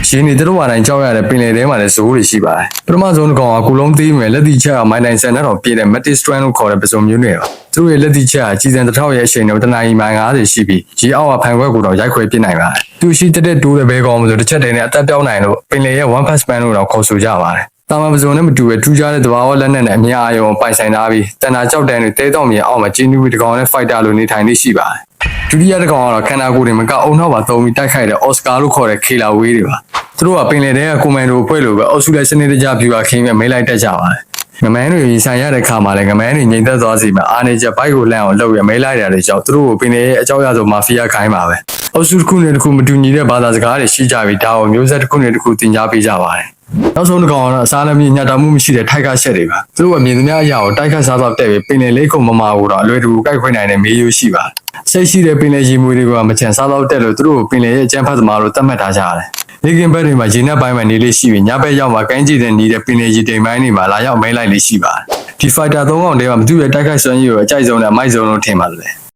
ရင်းနေတို့ဝါတိုင်းကြောက်ရတဲ့ပင်လယ်ထဲမှာလည်းဇိုးတွေရှိပါတယ်ပထမဆုံးတစ်ကောင်ကကုလုံးသေးမယ်လက်တိချက်မိုင်တိုင်ဆန်နဲ့တော့ပြည့်တဲ့ Metis Strand လို့ခေါ်တဲ့ပစုံမျိုးတွေပါသူတို့ရဲ့လက်တိချက်ကကြီးစံတစ်ထောက်ရဲ့အချိန်နဲ့တနအီမိုင်90ရှိပြီးရေအောက်ကဖန်ခွက်ကိုတော့ရိုက်ခွဲပြစ်နိုင်ပါတယ်သူရှိတဲ့တိုးတဲ့ဘဲကောင်ဆိုတစ်ချက်တည်းနဲ့အသက်ပြောင်းနိုင်လို့ပင်လယ်ရဲ့ one pass span လို့တော့ခေါ်ဆိုကြပါတယ်တာမန်ပစုံနဲ့မတူပဲထူးခြားတဲ့သဘာဝလက်နက်နဲ့အများအယုံပိုင်ဆိုင်ထားပြီးတန်တာကြောက်တန်းတွေတဲတောင်မြေအောက်မှာကျင်းနူးတစ်ကောင်နဲ့ fighter လိုနေထိုင်နေရှိပါတယ်ဒုတိယတစ်ကောင်ကတော့ခန္ဓာကိုယ်တွေမကအုံနောက်ပါသုံးပြီးတိုက်ခိုက်တဲ့ Oscar လို့ခေါ်တဲ့ခေလာဝေးတွေပါသူတို့ကပင်လယ်ထဲကကွန်မန်ဒိုအဖွဲ့လိုပဲအောက်စုလိုက်စနစ်တကျပြူပါခင်းမဲ့မိလိုက်တတ်ကြပါတယ်ငမန်းတွေရေဆိုင်ရတဲ့ခါမှာလည်းငမန်းတွေငြိမ်သက်သွားစီမှာအာနေချက်ဘိုက်ကိုလန့်အောင်လှုပ်ရမဲလိုက်တာတွေကြောင့်သူတို့ကိုပင်လယ်ရဲ့အကြောက်ရဆုံးမာဖီးယားခိုင်းပါပဲအောက်စုတစ်ခုနဲ့တစ်ခုမတူညီတဲ့ဘာသာစကားတွေရှိကြပြီးဒါကိုမျိုးဆက်တစ်ခုနဲ့တစ်ခုသင်ကြားပေးကြပါတယ်နောက်ဆုံးတစ်ကောင်ကတော့အစားလည်းမြညတာမှုမရှိတဲ့ထိုက်ကရှက်တွေပါသူတို့ကမြင်သမျှအရာကိုတိုက်ခတ်စားတော့တဲ့ပြီးပင်လယ်လေးခုံမမာကိုတော့အလွယ်တကူကိုက်ခွင့်နိုင်တဲ့မေးရိုးရှိပါတယ်စိတ်ရှိတဲ့ပင်လယ်ရေမွေတွေကမချန်စားတော့တဲ့လို့သူတို့ကိုပင်လယ်ရဲ့အကျန်းဖတ်သမားတို့သတ်မှတ်ထားကြတယ်လေကင်ဘက်တွေမှာရေနက်ပိုင်းမှာနေလေးရှိပြီးညဘက်ရောက်မှာကမ်းခြေတဲ့နေတဲ့ပင်လယ်ရေတိမ်ပိုင်းတွေမှာလာရောက်မဲလိုက်လေးရှိပါတယ်ဒီ fighter 3 ကောင်တည်းကမသူ့ရဲ့တိုက်ခိုက်စွမ်းရည်ကိုအကြိုက်ဆုံးနဲ့အမိုက်ဆုံးလို့ထင်ပါတယ်